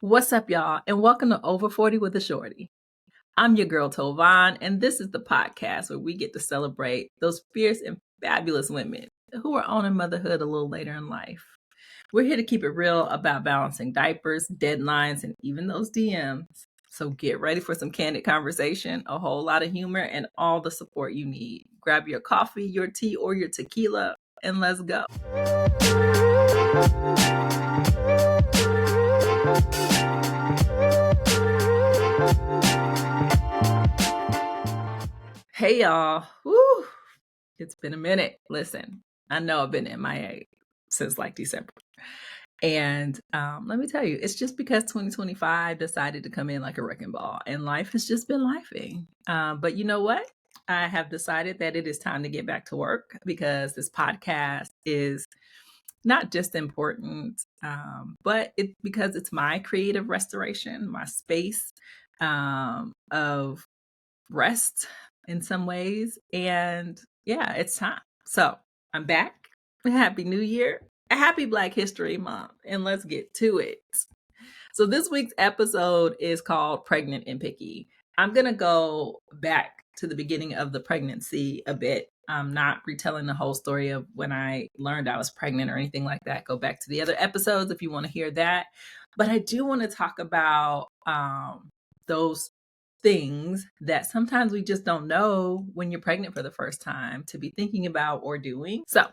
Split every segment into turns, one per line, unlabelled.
What's up, y'all, and welcome to Over 40 with a Shorty. I'm your girl, Tovan, and this is the podcast where we get to celebrate those fierce and fabulous women who are owning motherhood a little later in life. We're here to keep it real about balancing diapers, deadlines, and even those DMs. So get ready for some candid conversation, a whole lot of humor, and all the support you need. Grab your coffee, your tea, or your tequila, and let's go. Hey, y'all. Woo. It's been a minute. Listen, I know I've been MIA since like December. And let me tell you, it's just because 2025 decided to come in like a wrecking ball and life has just been lifing. But you know what? I have decided that it is time to get back to work because this podcast is not just important, but because it's my creative restoration, my space of rest in some ways. And yeah, it's time. So I'm back. Happy New Year. Happy Black History Month. And let's get to it. So this week's episode is called Pregnant and Picky. I'm going to go back to the beginning of the pregnancy a bit. I'm not retelling the whole story of when I learned I was pregnant or anything like that. Go back to the other episodes if you want to hear that. But I do want to talk about those things that sometimes we just don't know when you're pregnant for the first time to be thinking about or doing. So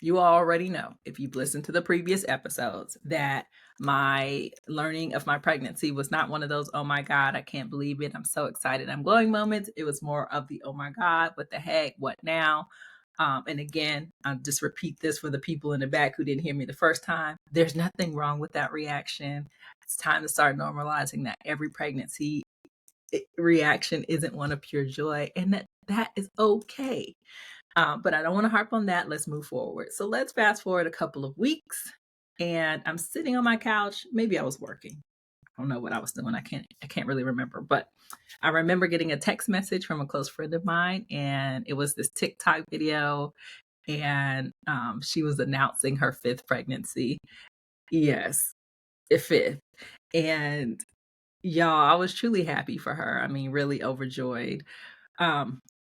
you already know, if you've listened to the previous episodes, that my learning of my pregnancy was not one of those, oh my God, I can't believe it, I'm so excited, I'm glowing moments. It was more of the, oh my God, what the heck, what now? And again, I'll just repeat this for the people in the back who didn't hear me the first time. There's nothing wrong with that reaction. It's time to start normalizing that every pregnancy reaction isn't one of pure joy, and that is okay. But I don't want to harp on that. Let's move forward. So let's fast forward a couple of weeks, and I'm sitting on my couch. Maybe I was working. I don't know what I was doing. I can't really remember. But I remember getting a text message from a close friend of mine, and it was this TikTok video, and she was announcing her fifth pregnancy. Yes, a fifth. And y'all, I was truly happy for her. I mean, really overjoyed.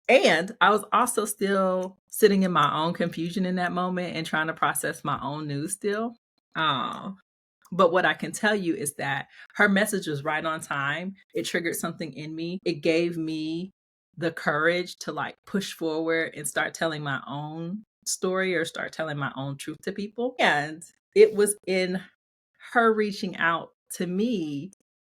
And I was also still sitting in my own confusion in that moment and trying to process my own news still. But what I can tell you is that her message was right on time. It triggered something in me. It gave me the courage to like push forward and start telling my own story or start telling my own truth to people. And it was in her reaching out to me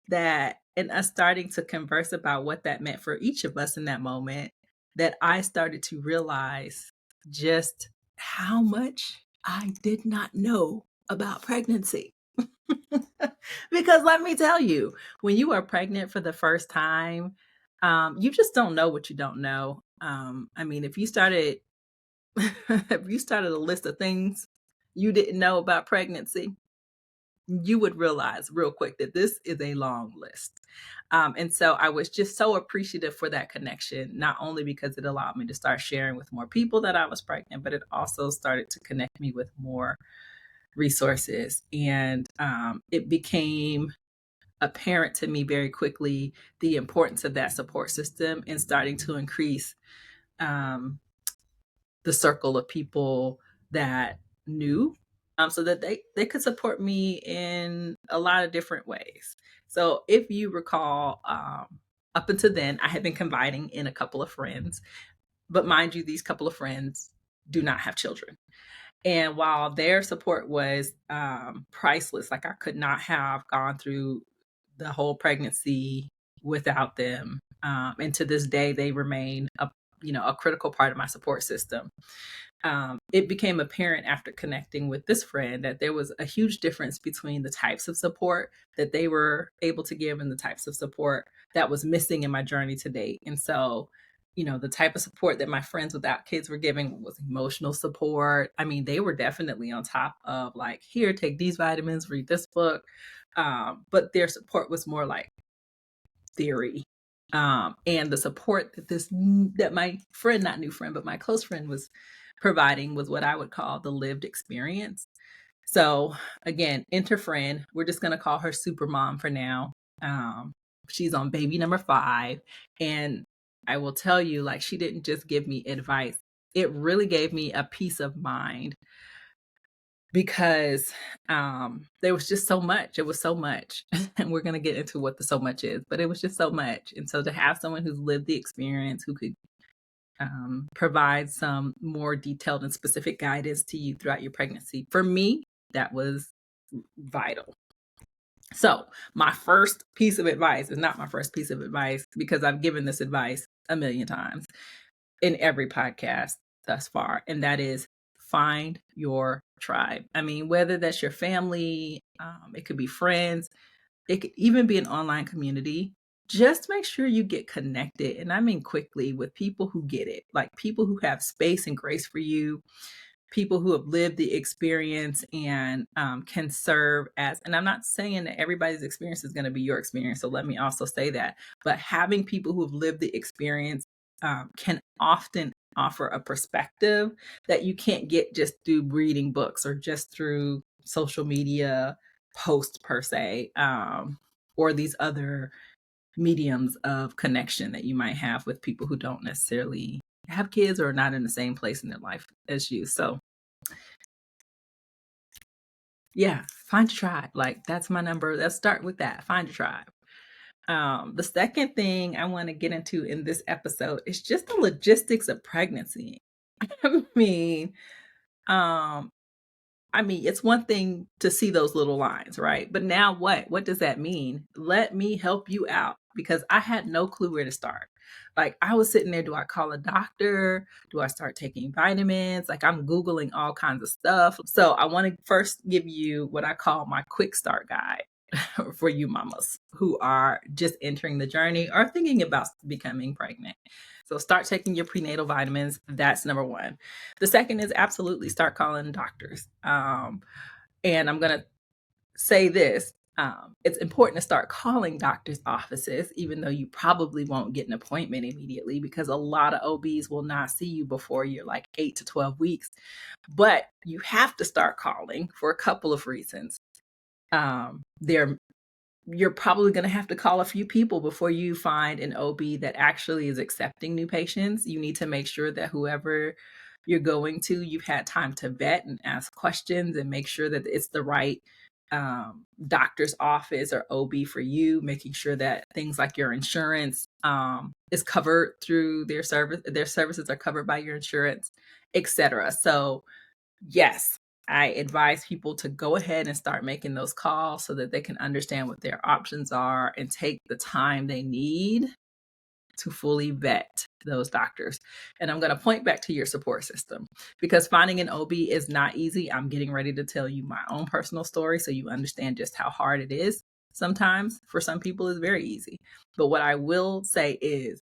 that, and us starting to converse about what that meant for each of us in that moment, that I started to realize just how much I did not know about pregnancy. Because let me tell you, when you are pregnant for the first time, you just don't know what you don't know. I mean, if you started if you started a list of things you didn't know about pregnancy, you would realize real quick that this is a long list. And so I was just so appreciative for that connection, not only because it allowed me to start sharing with more people that I was pregnant, but it also started to connect me with more resources. And it became apparent to me very quickly the importance of that support system and starting to increase the circle of people that knew, so that they could support me in a lot of different ways. So if you recall, up until then, I had been confiding in a couple of friends, but mind you, these couple of friends do not have children. And while their support was priceless, like I could not have gone through the whole pregnancy without them. And to this day, they remain a critical part of my support system. It became apparent after connecting with this friend that there was a huge difference between the types of support that they were able to give and the types of support that was missing in my journey to date. And so, the type of support that my friends without kids were giving was emotional support. I mean, they were definitely on top of like, here, take these vitamins, read this book. But their support was more like theory. And the support that my friend, not new friend, but my close friend was providing was what I would call the lived experience. So again, enter friend. We're just gonna call her Super Mom for now. Um, she's on baby number 5, and I will tell you, like, she didn't just give me advice. It really gave me a peace of mind because there was just so much. It was so much, and we're gonna get into what the so much is, but it was just so much. And so to have someone who's lived the experience, who could provide some more detailed and specific guidance to you throughout your pregnancy. For me, that was vital. So, my first piece of advice is not my first piece of advice because I've given this advice a million times in every podcast thus far, and that is find your tribe. I mean, whether that's your family, it could be friends, it could even be an online community. Just make sure you get connected, and I mean quickly, with people who get it, like people who have space and grace for you, people who have lived the experience and can serve as, and I'm not saying that everybody's experience is going to be your experience. So let me also say that, but having people who have lived the experience can often offer a perspective that you can't get just through reading books or just through social media posts per se, or these other mediums of connection that you might have with people who don't necessarily have kids or are not in the same place in their life as you. So yeah, find a tribe. Like, that's my number. Let's start with that. Find a tribe. The second thing I want to get into in this episode is just the logistics of pregnancy. I mean, um, it's one thing to see those little lines, right? But now what? What does that mean? Let me help you out because I had no clue where to start. Like, I was sitting there, do I call a doctor? Do I start taking vitamins? Like, I'm Googling all kinds of stuff. So I want to first give you what I call my quick start guide for you mamas who are just entering the journey or thinking about becoming pregnant. So start taking your prenatal vitamins. That's number one. The second is absolutely start calling doctors. And I'm going to say this. It's important to start calling doctors' offices, even though you probably won't get an appointment immediately because a lot of OBs will not see you before you're like 8 to 12 weeks. But you have to start calling for a couple of reasons. There You're probably going to have to call a few people before you find an OB that actually is accepting new patients. You need to make sure that whoever you're going to, you've had time to vet and ask questions and make sure that it's the right doctor's office or OB for you, making sure that things like your insurance is covered through their service, their services are covered by your insurance, etc. So yes, I advise people to go ahead and start making those calls so that they can understand what their options are and take the time they need to fully vet those doctors. And I'm going to point back to your support system because finding an OB is not easy. I'm getting ready to tell you my own personal story so you understand just how hard it is. Sometimes for some people it's very easy. But what I will say is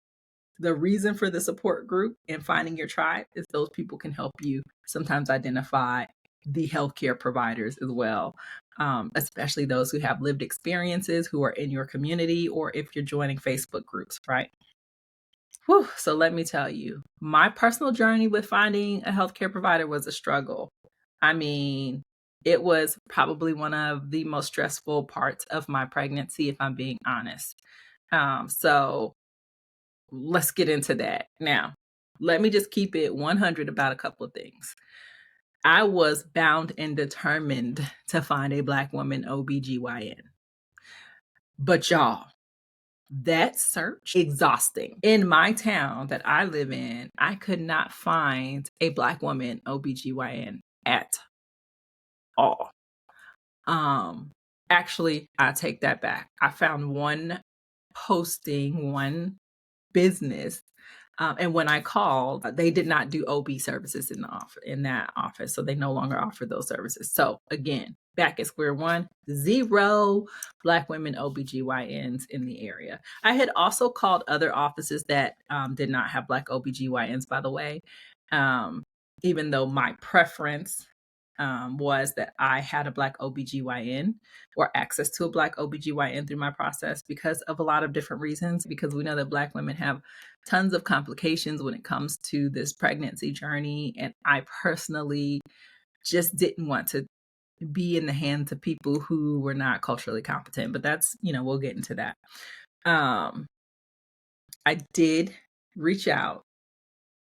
the reason for the support group and finding your tribe is those people can help you sometimes identify the healthcare providers as well, especially those who have lived experiences, who are in your community, or if you're joining Facebook groups, right? Whew, so let me tell you, my personal journey with finding a healthcare provider was a struggle. I mean, it was probably one of the most stressful parts of my pregnancy, if I'm being honest. So let's get into that. Now, let me just keep it 100 about a couple of things. I was bound and determined to find a Black woman OBGYN. But y'all, that search exhausting. In my town that I live in, I could not find a Black woman OBGYN at all. Actually, I take that back. I found one posting, one business. And when I called, they did not do OB services in that office, so they no longer offer those services. So again, back at square one, 0 Black women OBGYNs in the area. I had also called other offices that did not have Black OBGYNs, by the way, even though my preference was that I had a Black OBGYN or access to a Black OBGYN through my process because of a lot of different reasons, because we know that Black women have tons of complications when it comes to this pregnancy journey. And I personally just didn't want to be in the hands of people who were not culturally competent, but that's, we'll get into that. Um, I did reach out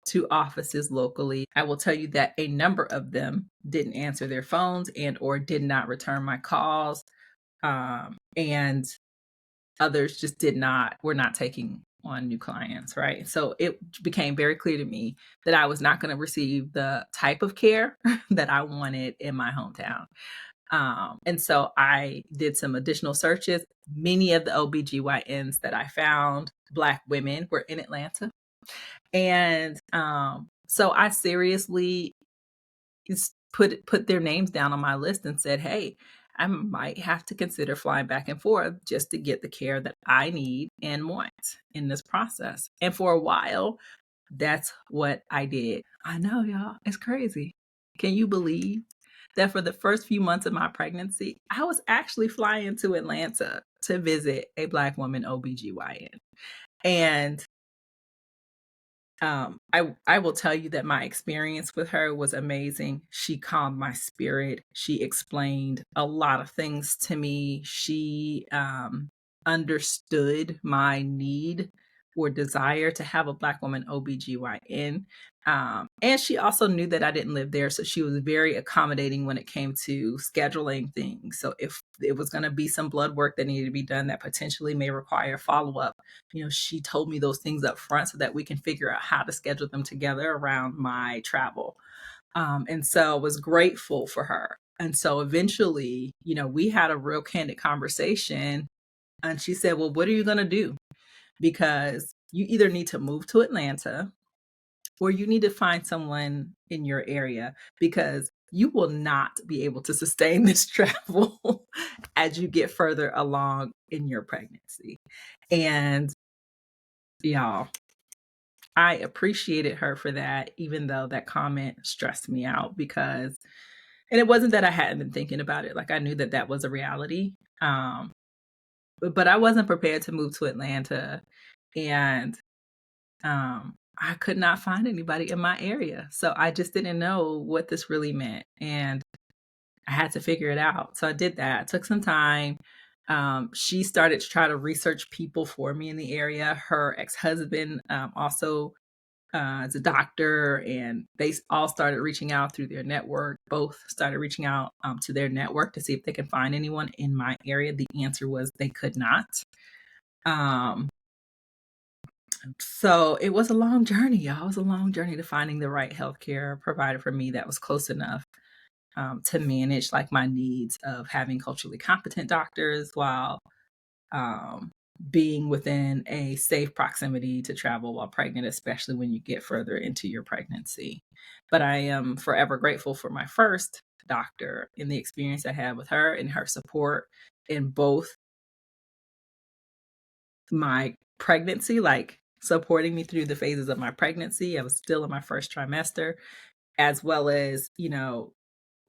to offices locally. I will tell you that a number of them didn't answer their phones and or did not return my calls. And others just were not taking on new clients, right? So it became very clear to me that I was not going to receive the type of care that I wanted in my hometown. And so I did some additional searches. Many of the OBGYNs that I found, Black women, were in Atlanta. And so I seriously put their names down on my list and said, "Hey, I might have to consider flying back and forth just to get the care that I need and want in this process." And for a while, that's what I did. I know, y'all, it's crazy. Can you believe that for the first few months of my pregnancy, I was actually flying to Atlanta to visit a Black woman OBGYN? And I will tell you that my experience with her was amazing. She calmed my spirit. She explained a lot of things to me. She understood my need or desire to have a Black woman OBGYN. And she also knew that I didn't live there. So she was very accommodating when it came to scheduling things. So if it was going to be some blood work that needed to be done that potentially may require follow up, she told me those things up front so that we can figure out how to schedule them together around my travel. And so I was grateful for her. And so eventually, we had a real candid conversation. And she said, "Well, what are you going to do? Because you either need to move to Atlanta or you need to find someone in your area because you will not be able to sustain this travel as you get further along in your pregnancy." And y'all, I appreciated her for that, even though that comment stressed me out and it wasn't that I hadn't been thinking about it. Like I knew that that was a reality. But I wasn't prepared to move to Atlanta, and I could not find anybody in my area. So I just didn't know what this really meant. And I had to figure it out. So I did that. It took some time. She started to try to research people for me in the area. Her ex-husband also is a doctor, and they all started reaching out through their network. Both started reaching out to their network to see if they could find anyone in my area. The answer was they could not. Um, so it was a long journey, y'all. It was a long journey to finding the right healthcare provider for me that was close enough to manage like my needs of having culturally competent doctors while um, being within a safe proximity to travel while pregnant, especially when you get further into your pregnancy. But I am forever grateful for my first doctor and the experience I had with her and her support in both my pregnancy, like supporting me through the phases of my pregnancy. I was still in my first trimester, as well as,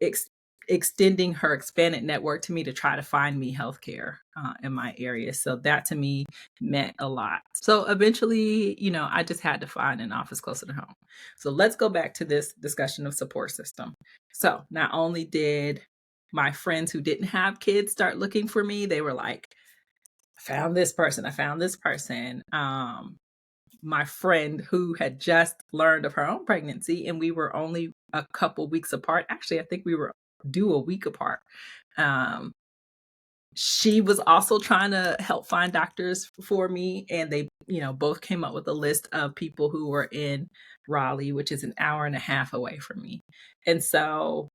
ex- extending her expanded network to me to try to find me healthcare in my area. So that to me meant a lot. So eventually, I just had to find an office closer to home. So let's go back to this discussion of support system. So not only did my friends who didn't have kids start looking for me, they were like, "I found this person. I found this person." My friend who had just learned of her own pregnancy, and we were only a couple weeks apart. Actually, I think we were due a week apart. Um, she was also trying to help find doctors for me, and they, both came up with a list of people who were in Raleigh, which is an hour and a half away from me. And so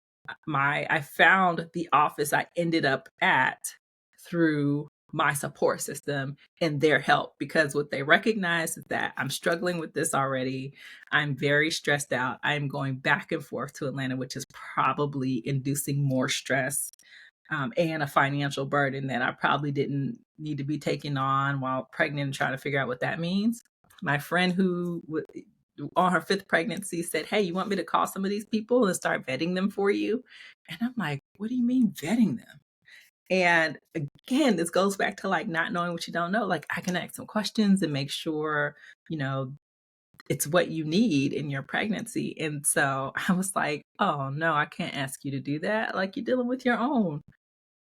I found the office I ended up at through my support system and their help, because what they recognize is that I'm struggling with this already. I'm very stressed out. I'm going back and forth to Atlanta, which is probably inducing more stress and a financial burden that I probably didn't need to be taking on while pregnant and trying to figure out what that means. My friend who on her fifth pregnancy said, "Hey, you want me to call some of these people and start vetting them for you?" And I'm like, "What do you mean vetting them?" And again, this goes back to like not knowing what you don't know. Like I can ask some questions and make sure, you know, it's what you need in your pregnancy. And so I was like, "Oh, no, I can't ask you to do that. Like, you're dealing with your own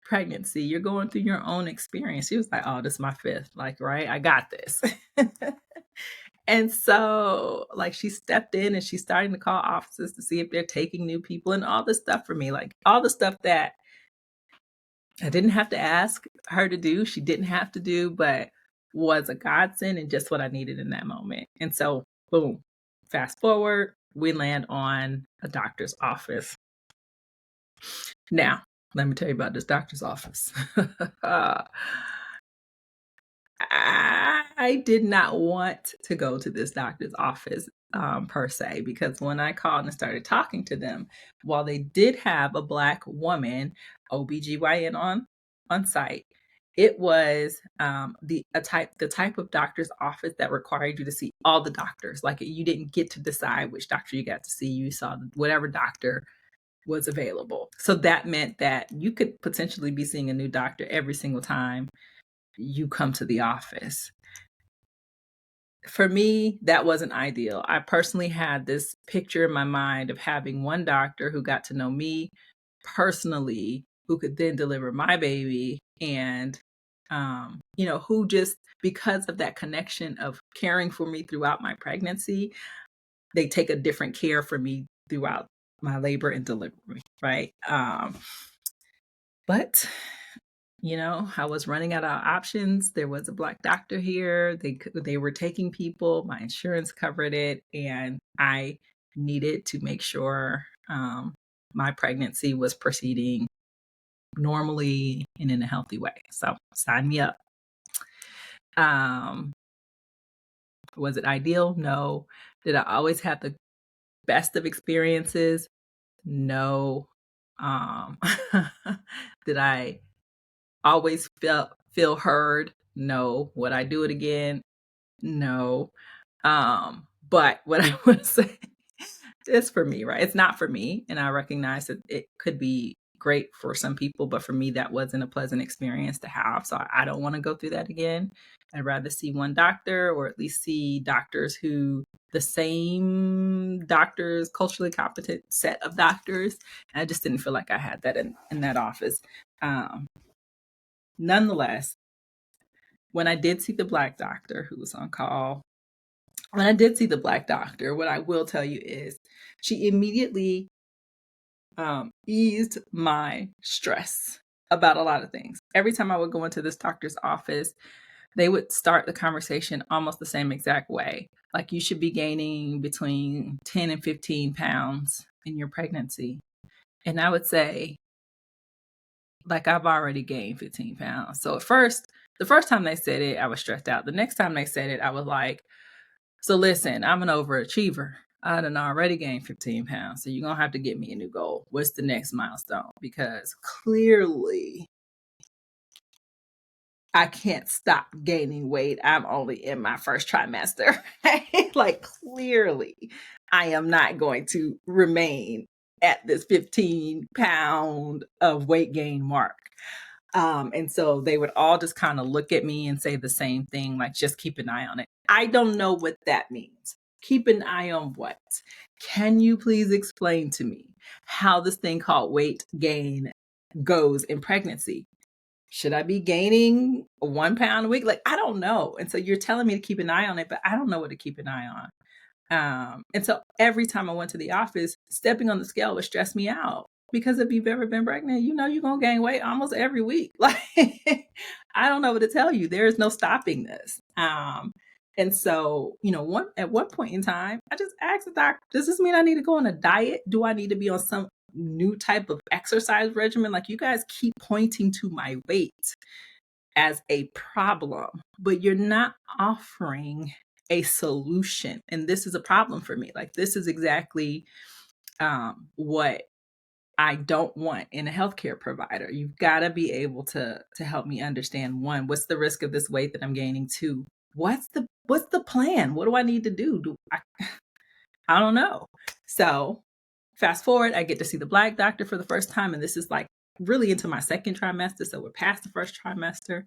pregnancy. You're going through your own experience." She was like, "Oh, this is my 5th." Like, right? I got this. And so, like, she stepped in and she's starting to call offices to see if they're taking new people and all this stuff for me, like, all the stuff that I didn't have to ask her to do, she didn't have to do, but was a godsend and just what I needed in that moment. And so, boom, fast forward, we land on a doctor's office. Now, let me tell you about this doctor's office. I did not want to go to this doctor's office, per se, because when I called and started talking to them, while they did have a Black woman, OBGYN on site, it was, the type of doctor's office that required you to see all the doctors. Like, you didn't get to decide which doctor you got to see, you saw whatever doctor was available. So that meant that you could potentially be seeing a new doctor every single time you come to the office. For me, that wasn't ideal. I personally had this picture in my mind of having one doctor who got to know me personally, who could then deliver my baby, and who just because of that connection of caring for me throughout my pregnancy, they take a different care for me throughout my labor and delivery, right? But I was running out of options. There was a Black doctor here. They were taking people. My insurance covered it, and I needed to make sure my pregnancy was proceeding normally and in a healthy way. So sign me up. Um, was it ideal? No. Did I always have the best of experiences? No. Um, did I always feel heard? No. Would I do it again? No. But what I would say is for me, right? It's not for me, and I recognize that it could be great for some people, but for me, that wasn't a pleasant experience to have, so I don't wanna go through that again. I'd rather see one doctor or at least see doctors who the same doctors, culturally competent set of doctors, and I just didn't feel like I had that in that office. Um, Nonetheless, when I did see the Black doctor who was on call, when I did see the Black doctor, what I will tell you is she immediately eased my stress about a lot of things. Every time I would go into this doctor's office, they would start the conversation almost the same exact way. Like, you should be gaining between 10 and 15 pounds in your pregnancy. And I would say, like, I've already gained 15 pounds. So the first time they said it, I was stressed out. The next time they said it, I was like, so listen, I'm an overachiever. I done already gained 15 pounds. So you're going to have to get me a new goal. What's the next milestone? Because clearly I can't stop gaining weight. I'm only in my first trimester. Right? Like, clearly I am not going to remain at this 15-pound of weight gain mark. And so they would all just kind of look at me and say the same thing, like, just keep an eye on it. I don't know what that means. Keep an eye on what? Can you please explain to me how this thing called weight gain goes in pregnancy? Should I be gaining 1 pound a week? Like, I don't know. And so you're telling me to keep an eye on it, but I don't know what to keep an eye on. And so every time I went to the office, stepping on the scale would stress me out. Because if you've ever been pregnant, you're going to gain weight almost every week. Like, I don't know what to tell you. There is no stopping this. And so, at one point in time, I just asked the doctor, does this mean I need to go on a diet? Do I need to be on some new type of exercise regimen? Like, you guys keep pointing to my weight as a problem, but you're not offering a solution. And this is a problem for me. Like, this is exactly what I don't want in a healthcare provider. You've got to be able to help me understand, one, what's the risk of this weight that I'm gaining? Two, what's the plan? What do I need to do? I don't know. So fast forward, I get to see the Black doctor for the first time, and this is like really into my second trimester. So we're past the first trimester.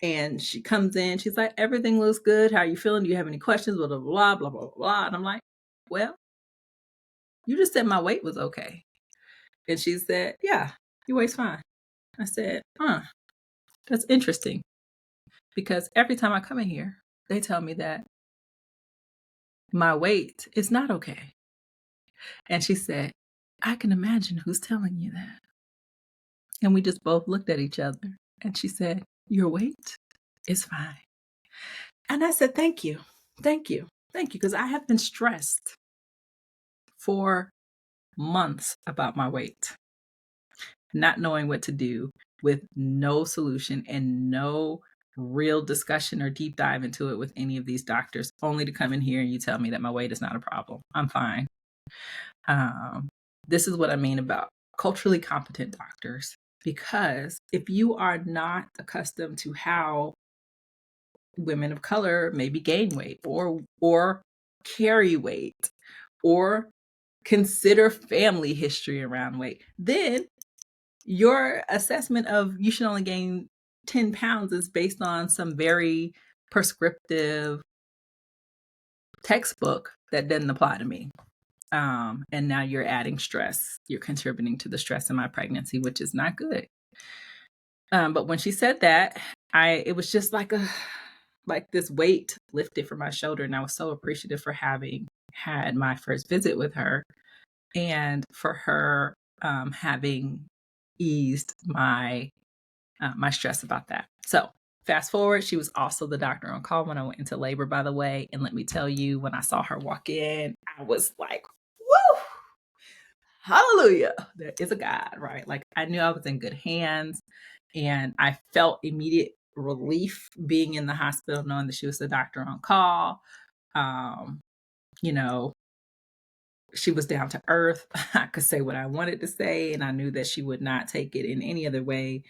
And she comes in, she's like, "Everything looks good. How are you feeling? Do you have any questions?" Blah, blah, blah, blah, blah, blah. And I'm like, "Well, you just said my weight was okay." And she said, "Yeah, your weight's fine." I said, "Huh, that's interesting because every time I come in here, they tell me that my weight is not okay." And she said, "I can imagine who's telling you that." And we just both looked at each other. And she said, "Your weight is fine." And I said, "Thank you. Thank you. Thank you." Because I have been stressed for months about my weight, not knowing what to do with no solution and no real discussion or deep dive into it with any of these doctors, only to come in here and you tell me that my weight is not a problem. I'm fine. Um, this is what I mean about culturally competent doctors. Because if you are not accustomed to how women of color maybe gain weight or carry weight or consider family history around weight, then your assessment of you should only gain 10 pounds is based on some very prescriptive textbook that doesn't apply to me. And now you're adding stress. You're contributing to the stress in my pregnancy, which is not good. But when she said that, it was just like this weight lifted from my shoulder, and I was so appreciative for having had my first visit with her and for her having eased my stress about that. So fast forward, she was also the doctor on call when I went into labor, by the way. And let me tell you, when I saw her walk in, I was like, woo, hallelujah. There is a God, right? Like I knew I was in good hands and I felt immediate relief being in the hospital, knowing that she was the doctor on call. Um, you know, she was down to earth. I could say what I wanted to say, and I knew that she would not take it in any other way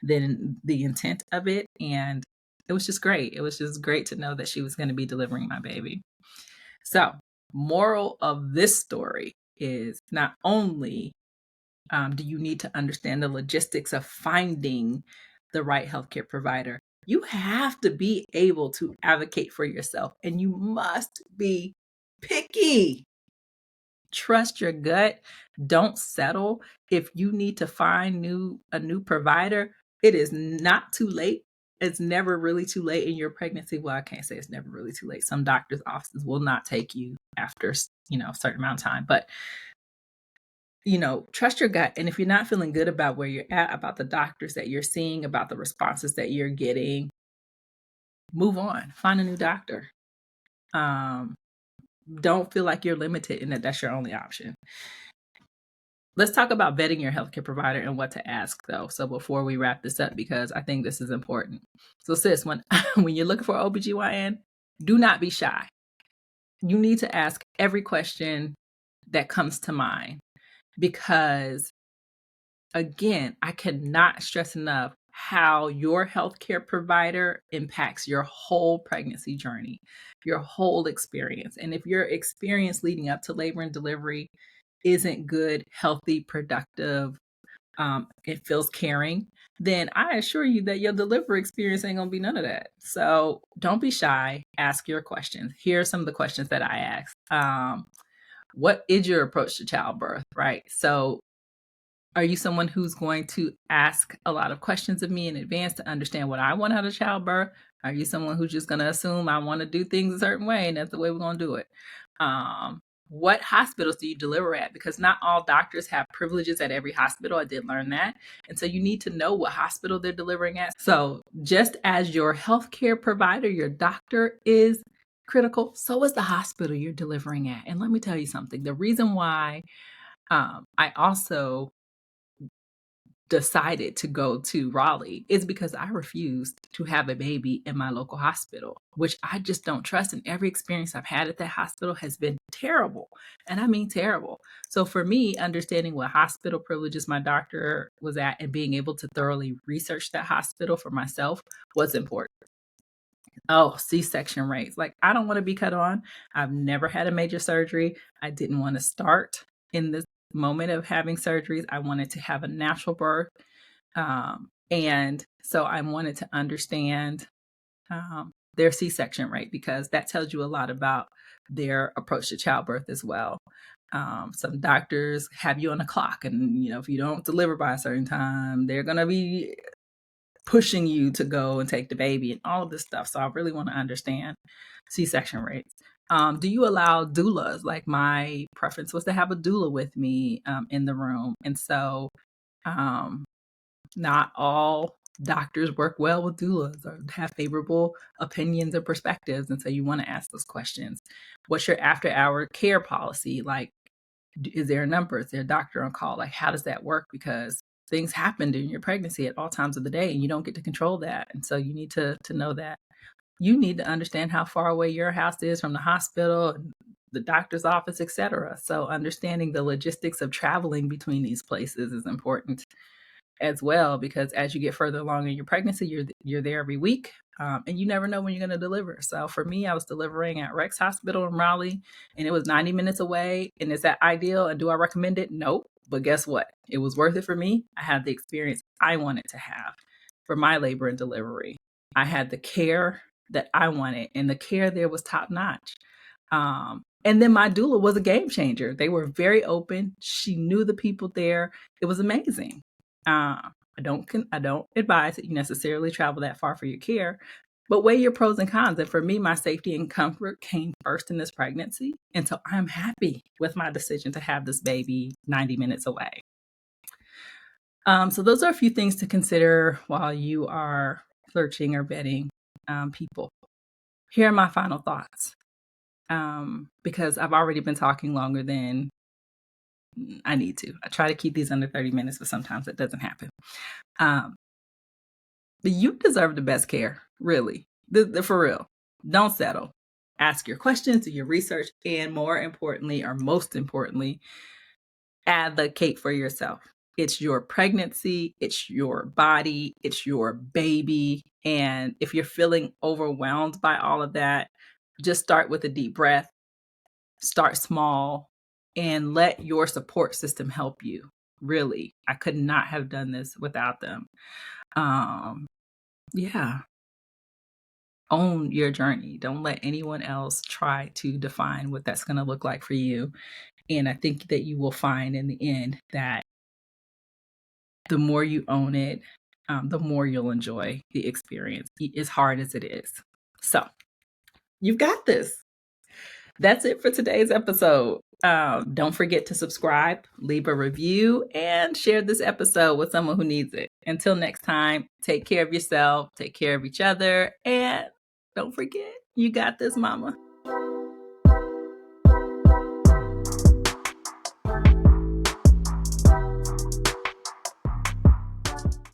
than the intent of it. And it was just great. It was just great to know that she was going to be delivering my baby. So, moral of this story is not only do you need to understand the logistics of finding the right healthcare provider, you have to be able to advocate for yourself, and you must be picky. Trust your gut. Don't settle. If you need to find a new provider, it is not too late. It's never really too late in your pregnancy. Well, I can't say it's never really too late. Some doctors' offices will not take you after, a certain amount of time. But, trust your gut. And if you're not feeling good about where you're at, about the doctors that you're seeing, about the responses that you're getting, move on. Find a new doctor. Don't feel like you're limited and that's your only option. Let's talk about vetting your healthcare provider and what to ask, though. So before we wrap this up, because I think this is important. So sis, when when you're looking for OBGYN, do not be shy. You need to ask every question that comes to mind because, again, I cannot stress enough how your healthcare provider impacts your whole pregnancy journey, your whole experience. And if your experience leading up to labor and delivery isn't good, healthy, productive, it feels caring, then I assure you that your delivery experience ain't gonna be none of that. So don't be shy. Ask your questions. Here are some of the questions that I ask. What is your approach to childbirth, right? So are you someone who's going to ask a lot of questions of me in advance to understand what I want out of childbirth? Are you someone who's just going to assume I want to do things a certain way and that's the way we're going to do it? Um, what hospitals do you deliver at? Because not all doctors have privileges at every hospital. I did learn that. And so you need to know what hospital they're delivering at. So just as your healthcare provider, your doctor is critical, so is the hospital you're delivering at. And let me tell you something. The reason why I also decided to go to Raleigh is because I refused to have a baby in my local hospital, which I just don't trust. And every experience I've had at that hospital has been terrible. And I mean terrible. So for me, understanding what hospital privileges my doctor was at and being able to thoroughly research that hospital for myself was important. Oh, C-section rates. Like, I don't want to be cut on. I've never had a major surgery. I didn't want to start in this moment of having surgeries. I wanted to have a natural birth. And So I wanted to understand their C-section rate because that tells you a lot about their approach to childbirth as well. Some doctors have you on a clock, and if you don't deliver by a certain time, they're gonna be pushing you to go and take the baby and all of this stuff. So I really want to understand C-section rates. Do you allow doulas? Like my preference was to have a doula with me in the room, and so um, not all doctors work well with doulas or have favorable opinions or perspectives, and so you want to ask those questions. What's your after-hour care policy? Like, is there a number? Is there a doctor on call? Like, how does that work? Because things happen during your pregnancy at all times of the day, and you don't get to control that. And so you need to know that. You need to understand how far away your house is from the hospital, the doctor's office, etc. So understanding the logistics of traveling between these places is important as well, because as you get further along in your pregnancy, you're there every week, and you never know when you're going to deliver. So for me, I was delivering at Rex Hospital in Raleigh, and it was 90 minutes away. And is that ideal? And do I recommend it? Nope. But guess what? It was worth it for me. I had the experience I wanted to have for my labor and delivery. I had the care that I wanted, and the care there was top notch. And then my doula was a game changer. They were very open. She knew the people there. It was amazing. I don't advise that you necessarily travel that far for your care, but weigh your pros and cons. And for me, my safety and comfort came first in this pregnancy. And so I'm happy with my decision to have this baby 90 minutes away. So those are a few things to consider while you are searching or vetting people. Here are my final thoughts. Because I've already been talking longer than I need to. I try to keep these under 30 minutes, but sometimes it doesn't happen. But you deserve the best care, really. For real. Don't settle. Ask your questions, do your research, and more importantly, or most importantly, advocate for yourself. It's your pregnancy, it's your body, it's your baby. And if you're feeling overwhelmed by all of that, just start with a deep breath, start small, and let your support system help you. Really, I could not have done this without them. Yeah. Own your journey. Don't let anyone else try to define what that's going to look like for you. And I think that you will find in the end that the more you own it, the more you'll enjoy the experience, as hard as it is. So you've got this. That's it for today's episode. Don't forget to subscribe, leave a review, and share this episode with someone who needs it. Until next time, take care of yourself, take care of each other, and don't forget, you got this, mama.